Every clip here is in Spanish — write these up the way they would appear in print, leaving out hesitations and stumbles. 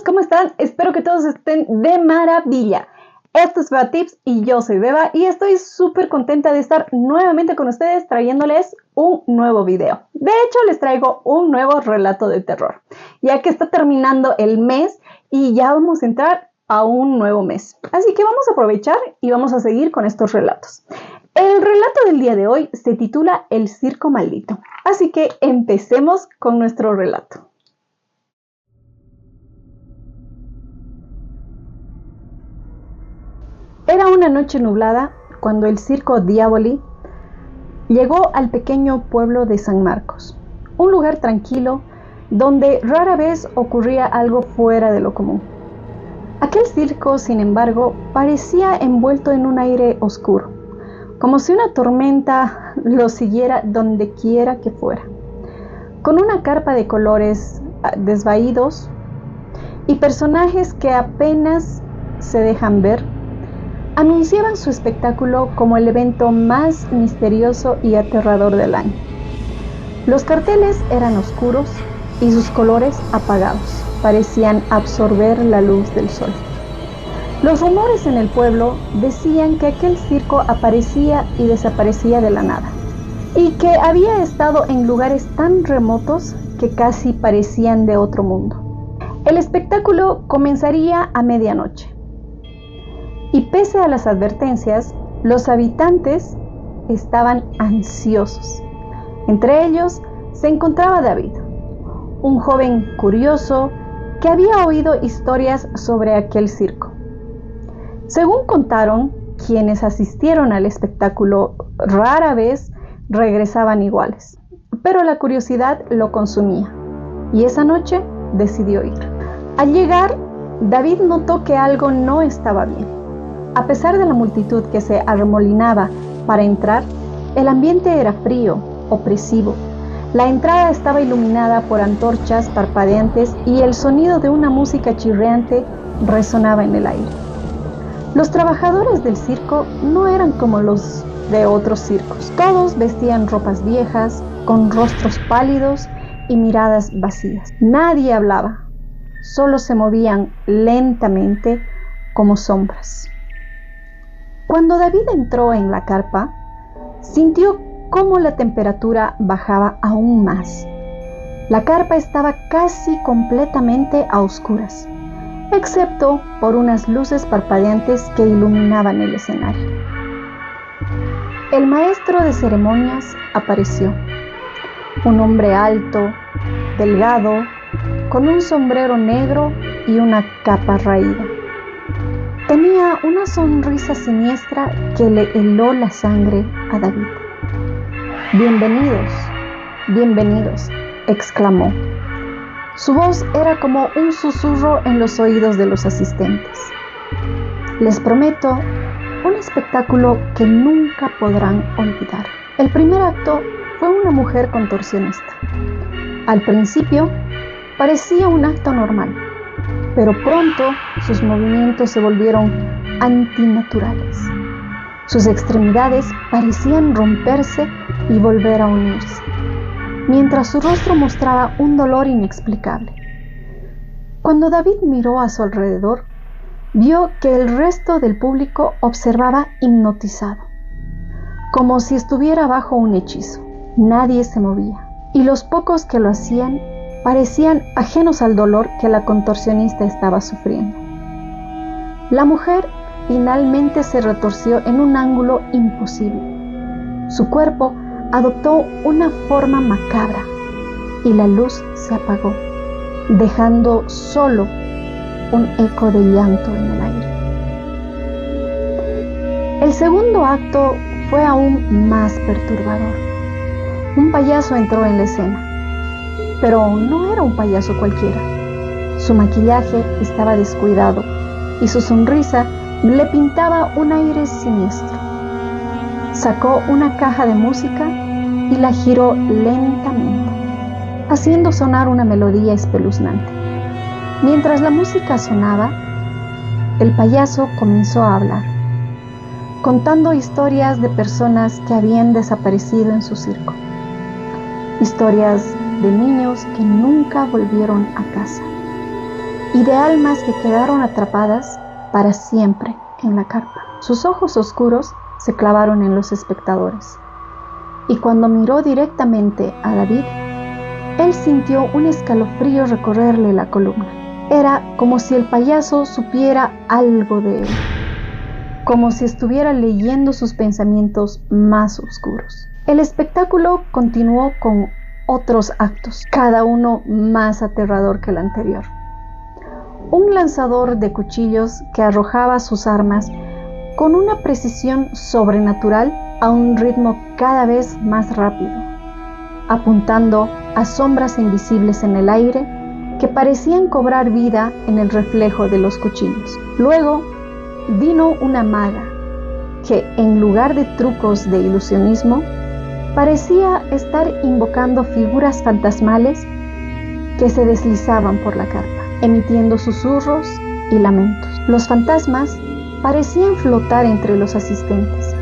amigos, ¿cómo están? Espero que todos estén de maravilla. Esto es Beba Tips y yo soy Beba y estoy súper contenta de estar nuevamente con ustedes trayéndoles un nuevo video. De hecho, les traigo un nuevo relato de terror, ya que está terminando el mes y ya vamos a entrar a un nuevo mes. Así que vamos a aprovechar y vamos a seguir con estos relatos. El relato del día de hoy se titula El circo maldito. Así que empecemos con nuestro relato. Era una noche nublada cuando el circo Diavoli llegó al pequeño pueblo de San Marcos, un lugar tranquilo donde rara vez ocurría algo fuera de lo común. Aquel circo, sin embargo, parecía envuelto en un aire oscuro, como si una tormenta lo siguiera donde quiera que fuera. Con una carpa de colores desvaídos y personajes que apenas se dejan ver, anunciaban su espectáculo como el evento más misterioso y aterrador del año. Los carteles eran oscuros y sus colores apagados, parecían absorber la luz del sol. Los rumores en el pueblo decían que aquel circo aparecía y desaparecía de la nada, y que había estado en lugares tan remotos que casi parecían de otro mundo. El espectáculo comenzaría a medianoche. Y pese a las advertencias, los habitantes estaban ansiosos. Entre ellos se encontraba David, un joven curioso que había oído historias sobre aquel circo. Según contaron, quienes asistieron al espectáculo rara vez regresaban iguales, pero la curiosidad lo consumía y esa noche decidió ir. Al llegar, David notó que algo no estaba bien. A pesar de la multitud que se arremolinaba para entrar, el ambiente era frío, opresivo. La entrada estaba iluminada por antorchas parpadeantes y el sonido de una música chirriante resonaba en el aire. Los trabajadores del circo no eran como los de otros circos. Todos vestían ropas viejas, con rostros pálidos y miradas vacías. Nadie hablaba, solo se movían lentamente como sombras. Cuando David entró en la carpa, sintió cómo la temperatura bajaba aún más. La carpa estaba casi completamente a oscuras, excepto por unas luces parpadeantes que iluminaban el escenario. El maestro de ceremonias apareció, un hombre alto, delgado, con un sombrero negro y una capa raída. Tenía una sonrisa siniestra que le heló la sangre a David. «Bienvenidos, bienvenidos», exclamó. Su voz era como un susurro en los oídos de los asistentes. «Les prometo un espectáculo que nunca podrán olvidar». El primer acto fue una mujer contorsionista. Al principio parecía un acto normal, pero pronto sus movimientos se volvieron antinaturales. Sus extremidades parecían romperse y volver a unirse, mientras su rostro mostraba un dolor inexplicable. Cuando David miró a su alrededor, vio que el resto del público observaba hipnotizado, como si estuviera bajo un hechizo. Nadie se movía, y los pocos que lo hacían parecían ajenos al dolor que la contorsionista estaba sufriendo. La mujer finalmente se retorció en un ángulo imposible. Su cuerpo adoptó una forma macabra y la luz se apagó, dejando solo un eco de llanto en el aire. El segundo acto fue aún más perturbador. Un payaso entró en la escena. Pero no era un payaso cualquiera. Su maquillaje estaba descuidado y su sonrisa le pintaba un aire siniestro. Sacó una caja de música y la giró lentamente, haciendo sonar una melodía espeluznante. Mientras la música sonaba, el payaso comenzó a hablar, contando historias de personas que habían desaparecido en su circo. Historias de niños que nunca volvieron a casa. y de almas que quedaron atrapadas para siempre en la carpa. Sus ojos oscuros se clavaron en los espectadores, y cuando miró directamente a David, él sintió un escalofrío recorrerle la columna. Era como si el payaso supiera algo de él, como si estuviera leyendo sus pensamientos más oscuros. El espectáculo continuó con otros actos, cada uno más aterrador que el anterior. Un lanzador de cuchillos que arrojaba sus armas con una precisión sobrenatural a un ritmo cada vez más rápido, apuntando a sombras invisibles en el aire que parecían cobrar vida en el reflejo de los cuchillos. Luego vino una maga que, en lugar de trucos de ilusionismo, parecía estar invocando figuras fantasmales que se deslizaban por la carpa, emitiendo susurros y lamentos. Los fantasmas parecían flotar entre los asistentes,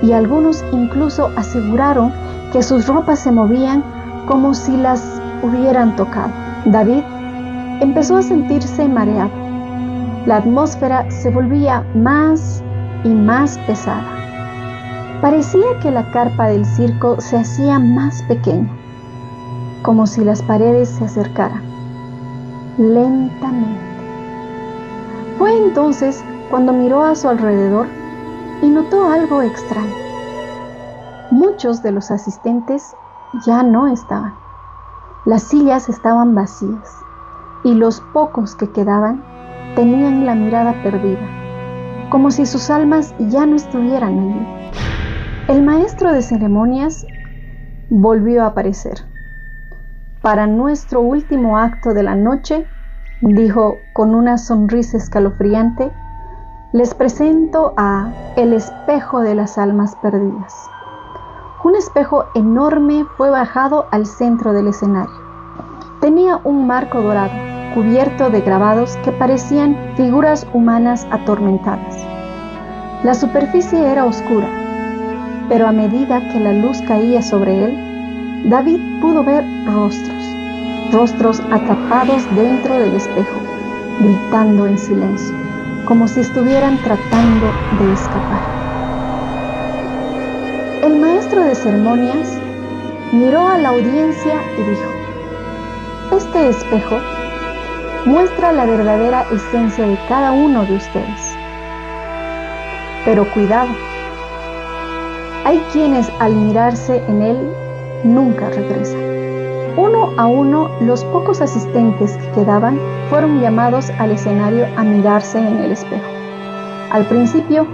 y algunos incluso aseguraron que sus ropas se movían como si las hubieran tocado. David empezó a sentirse mareado. La atmósfera se volvía más y más pesada. Parecía que la carpa del circo se hacía más pequeña, como si las paredes se acercaran lentamente. Fue entonces cuando miró a su alrededor y notó algo extraño. Muchos de los asistentes ya no estaban. Las sillas estaban vacías y los pocos que quedaban tenían la mirada perdida, como si sus almas ya no estuvieran allí. El maestro de ceremonias volvió a aparecer. Para nuestro último acto de la noche, dijo con una sonrisa escalofriante, les presento a el espejo de las almas perdidas. Un espejo enorme fue bajado al centro del escenario. Tenía un marco dorado, cubierto de grabados que parecían figuras humanas atormentadas. La superficie era oscura, pero a medida que la luz caía sobre él, David pudo ver rostros atrapados dentro del espejo, gritando en silencio, como si estuvieran tratando de escapar. El maestro de ceremonias miró a la audiencia y dijo: este espejo muestra la verdadera esencia de cada uno de ustedes. Pero cuidado, hay quienes al mirarse en él nunca regresan. Uno a uno, los pocos asistentes que quedaban fueron llamados al escenario a mirarse en el espejo. Al principio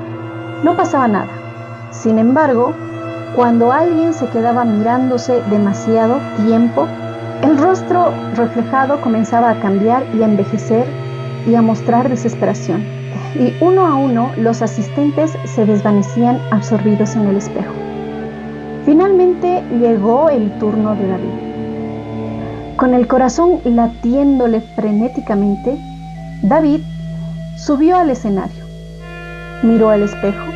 no pasaba nada. Sin embargo, cuando alguien se quedaba mirándose demasiado tiempo, el rostro reflejado comenzaba a cambiar y a envejecer y a mostrar desesperación. Y uno a uno los asistentes se desvanecían absorbidos en el espejo. Finalmente llegó el turno de David. Con el corazón latiéndole frenéticamente, David subió al escenario, miró al espejo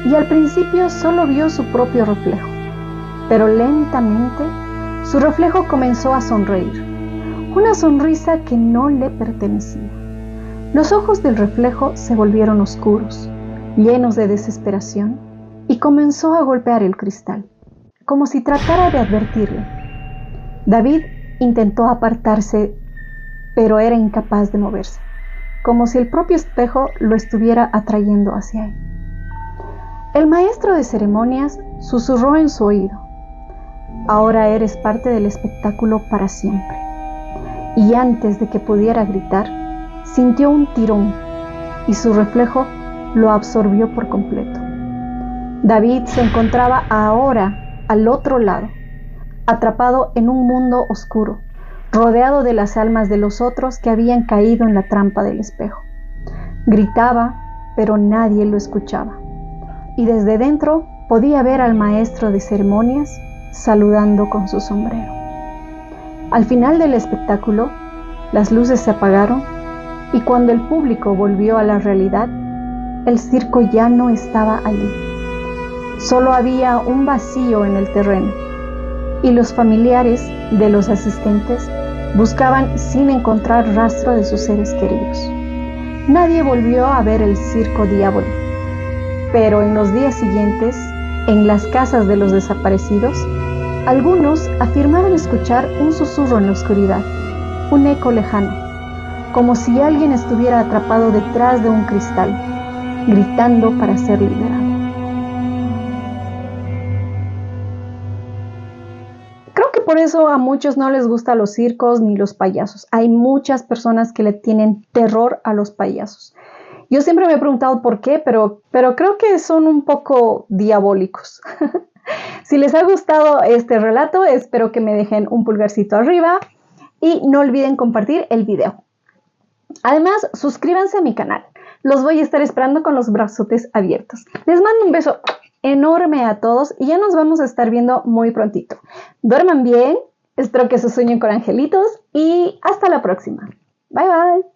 y al principio solo vio su propio reflejo, pero lentamente su reflejo comenzó a sonreír, una sonrisa que no le pertenecía. Los ojos del reflejo se volvieron oscuros, llenos de desesperación, y comenzó a golpear el cristal, como si tratara de advertirle. David intentó apartarse, pero era incapaz de moverse, como si el propio espejo lo estuviera atrayendo hacia él. El maestro de ceremonias susurró en su oído: ahora eres parte del espectáculo para siempre. Y antes de que pudiera gritar, sintió un tirón y su reflejo lo absorbió por completo. David se encontraba ahora al otro lado, atrapado en un mundo oscuro, rodeado de las almas de los otros que habían caído en la trampa del espejo. Gritaba, pero nadie lo escuchaba. Y desde dentro podía ver al maestro de ceremonias saludando con su sombrero. Al final del espectáculo, las luces se apagaron y cuando el público volvió a la realidad, el circo ya no estaba allí. Solo había un vacío en el terreno y los familiares de los asistentes Buscaban sin encontrar rastro de sus seres queridos. Nadie volvió a ver el Circo Diaboli, pero en los días siguientes, en las casas de los desaparecidos, algunos afirmaron escuchar un susurro en la oscuridad, un eco lejano, como si alguien estuviera atrapado detrás de un cristal, gritando para ser liberado. Creo que por eso a muchos no les gustan los circos ni los payasos. Hay muchas personas que le tienen terror a los payasos. Yo siempre me he preguntado por qué, pero creo que son un poco diabólicos. Si les ha gustado este relato, espero que me dejen un pulgarcito arriba y no olviden compartir el video. Además, suscríbanse a mi canal. Los voy a estar esperando con los brazotes abiertos. Les mando un beso enorme a todos y ya nos vamos a estar viendo muy prontito. Duerman bien, espero que se sueñen con angelitos y hasta la próxima. Bye bye.